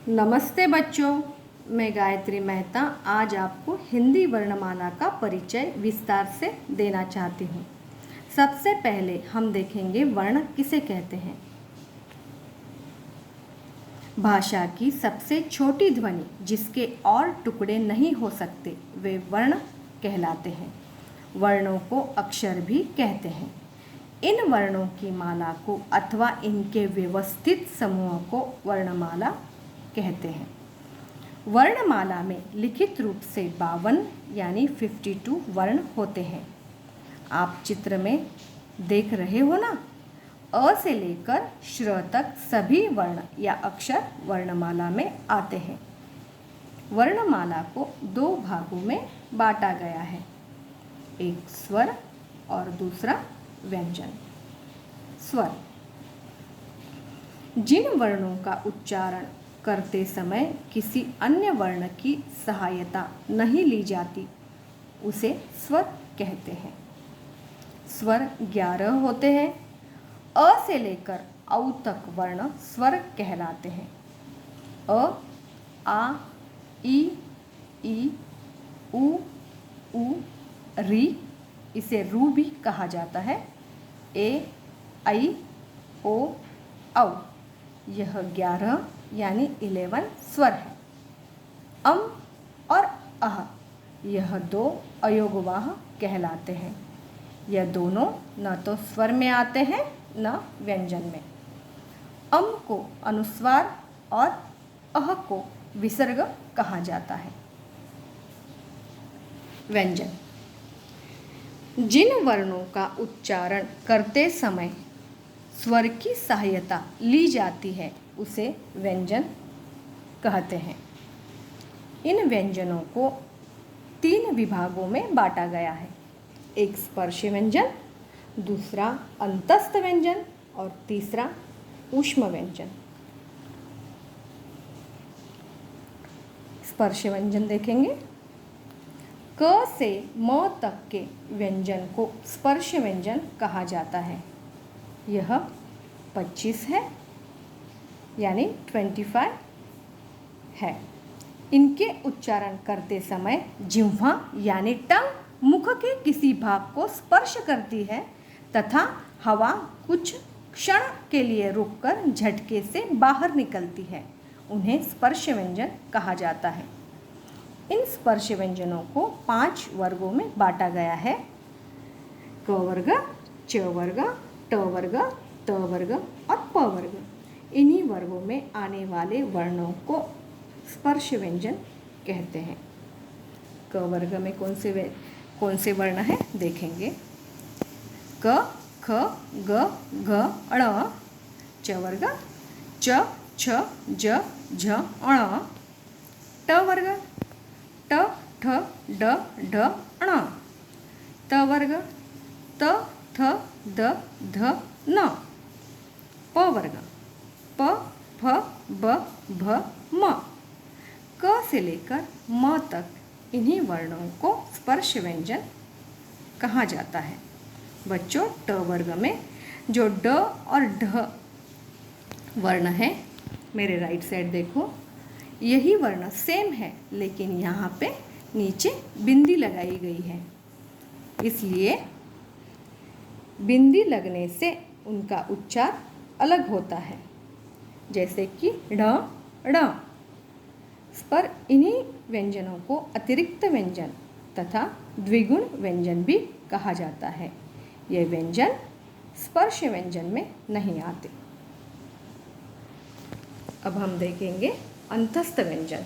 नमस्ते बच्चों, मैं गायत्री मेहता आज आपको हिंदी वर्णमाला का परिचय विस्तार से देना चाहती हूँ। सबसे पहले हम देखेंगे वर्ण किसे कहते हैं। भाषा की सबसे छोटी ध्वनि जिसके और टुकड़े नहीं हो सकते वे वर्ण कहलाते हैं। वर्णों को अक्षर भी कहते हैं। इन वर्णों की माला को अथवा इनके व्यवस्थित समूह को वर्णमाला कहते हैं। वर्णमाला में लिखित रूप से 52 यानी 52 वर्ण होते हैं। आप चित्र में देख रहे हो ना, अ से लेकर श्र तक सभी वर्ण या अक्षर वर्णमाला में आते हैं। वर्णमाला को दो भागों में बांटा गया है, एक स्वर और दूसरा व्यंजन। स्वर जिन वर्णों का उच्चारण करते समय किसी अन्य वर्ण की सहायता नहीं ली जाती उसे स्वर कहते हैं। स्वर 11 होते हैं। अ से लेकर औ तक वर्ण स्वर कहलाते हैं। अ, आ, ई, उ, री, इसे रू भी कहा जाता है। ए, ऐ, ओ, औ, यह 11 यानी 11 स्वर है। अम और अह, यह दो अयोगवाह कहलाते हैं। यह दोनों न तो स्वर में आते हैं न व्यंजन में। अम को अनुस्वार और अह को विसर्ग कहा जाता है। व्यंजन जिन वर्णों का उच्चारण करते समय स्वर की सहायता ली जाती है उसे व्यंजन कहते हैं। इन व्यंजनों को 3 विभागों में बांटा गया है, एक स्पर्श व्यंजन, दूसरा अंतस्थ व्यंजन और तीसरा ऊष्म व्यंजन। स्पर्श व्यंजन देखेंगे। क से म तक के व्यंजन को स्पर्श व्यंजन कहा जाता है। यह 25 है यानी 25 है। इनके उच्चारण करते समय जिह्वा यानी टंग मुख के किसी भाग को स्पर्श करती है तथा हवा कुछ क्षण के लिए रुककर झटके से बाहर निकलती है। उन्हें स्पर्श व्यंजन कहा जाता है। इन स्पर्श व्यंजनों को 5 वर्गों में बांटा गया है, क वर्ग, च वर्ग, ट वर्ग, त वर्ग और प वर्ग। इन्हीं वर्गों में आने वाले वर्णों को स्पर्श व्यंजन कहते हैं। क वर्ग में कौन से वर्ण हैं देखेंगे। क, ख, ग, घ, ण। च वर्ग च, छ, ज, झ, ण। ट वर्ग ट, ठ, ड, ढ, ण। त वर्ग त, थ, द, ध, न। प वर्ग प, फ, ब, भ, म। क से लेकर म तक इन्हीं वर्णों को स्पर्श व्यंजन कहा जाता है। बच्चों, ट वर्ग में जो ड और ढ वर्ण है, मेरे राइट साइड देखो, यही वर्ण सेम है लेकिन यहाँ पे नीचे बिंदी लगाई गई है, इसलिए बिंदी लगने से उनका उच्चार अलग होता है, जैसे कि ढ, ण। पर इन्हीं व्यंजनों को अतिरिक्त व्यंजन तथा द्विगुण व्यंजन भी कहा जाता है। ये व्यंजन स्पर्श व्यंजन में नहीं आते। अब हम देखेंगे अंतस्थ व्यंजन।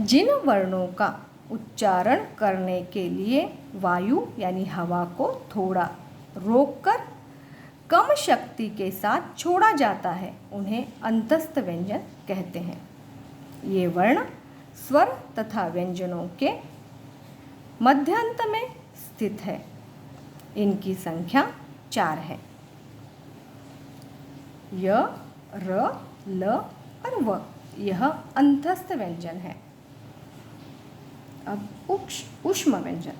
जिन वर्णों का उच्चारण करने के लिए वायु यानी हवा को थोड़ा रोककर कम शक्ति के साथ छोड़ा जाता है उन्हें अंतस्थ व्यंजन कहते हैं। ये वर्ण स्वर तथा व्यंजनों के मध्यांत में स्थित है। इनकी संख्या 4 है, य, र, ल और व। यह अंतस्थ व्यंजन है। अब ऊष्म व्यंजन।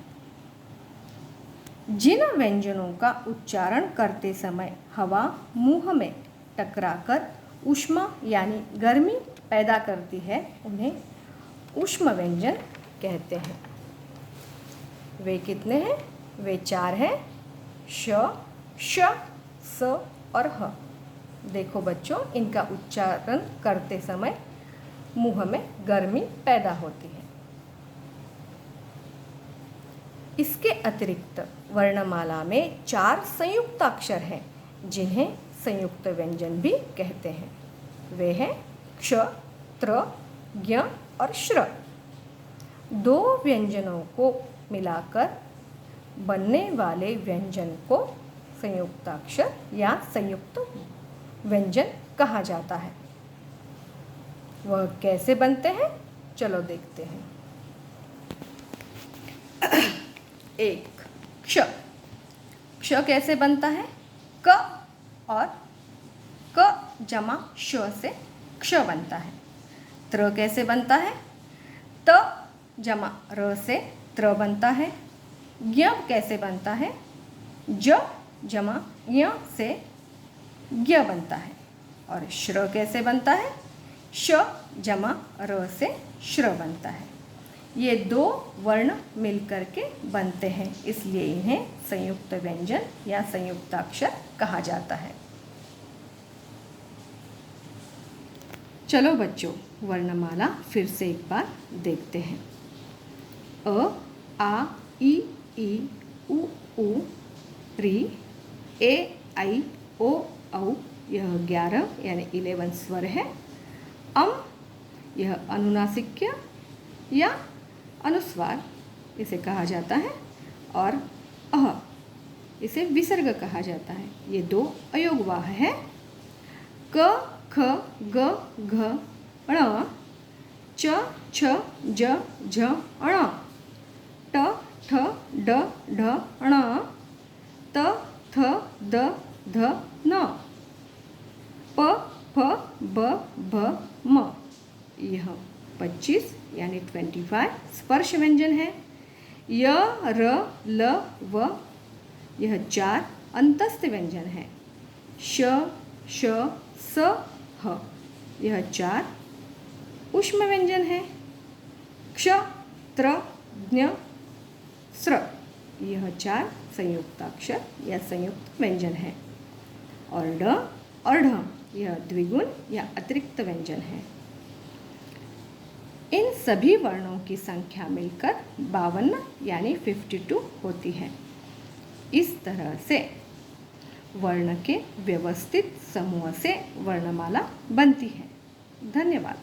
जिन व्यंजनों का उच्चारण करते समय हवा मुंह में टकराकर ऊष्मा यानी गर्मी पैदा करती है उन्हें ऊष्म व्यंजन कहते हैं। वे कितने हैं? वे 4 हैं, श, श, स और ह। देखो बच्चों, इनका उच्चारण करते समय मुंह में गर्मी पैदा होती है। इसके अतिरिक्त वर्णमाला में 4 संयुक्ताक्षर हैं जिन्हें संयुक्त व्यंजन भी कहते हैं। वे हैं क्ष, त्र, ज्ञ और श्र। 2 व्यंजनों को मिलाकर बनने वाले व्यंजन को संयुक्ताक्षर या संयुक्त व्यंजन कहा जाता है। वह कैसे बनते हैं? चलो देखते हैं। 1 क्ष। क्ष कैसे बनता है? क और क जमा श से क्ष बनता है। त्र कैसे बनता है? त जमा र से त्र बनता है। ज्ञ कैसे बनता है? ज जमा य से ज्ञ बनता है। और श्र कैसे बनता है? श जमा र से श्र बनता है। ये 2 वर्ण मिलकर के बनते हैं, इसलिए इन्हें संयुक्त व्यंजन या संयुक्ताक्षर कहा जाता है। चलो बच्चों, वर्णमाला फिर से एक बार देखते हैं। अ, आ, ई, उ, ऋ, ए, ऐ, ओ, औ। यह 11 यानी 11 स्वर है। यह अनुनासिक या अनुस्वार इसे कहा जाता है। और अह इसे विसर्ग कहा जाता है। ये 2 अयोगवाह है। क, ख, ग, घ, ण, च, छ, ज, झ, ण, ट, ठ, ड, ढ, ण, त, थ, द, ध, न, प, फ, ब, भ, म। यह 25 यानी 25 स्पर्श व्यंजन है। य, र, ल, व। यह 4 अंतस्थ व्यंजन है। श, श, स, ह। यह 4 ऊष्म व्यंजन है। क्ष, त्र, ज्ञ, स्र। यह 4 संयुक्ताक्षर या संयुक्त व्यंजन है। और ड और ढ यह द्विगुण या अतिरिक्त व्यंजन है। इन सभी वर्णों की संख्या मिलकर 52 यानी 52 होती है। इस तरह से वर्ण के व्यवस्थित समूह से वर्णमाला बनती है। धन्यवाद।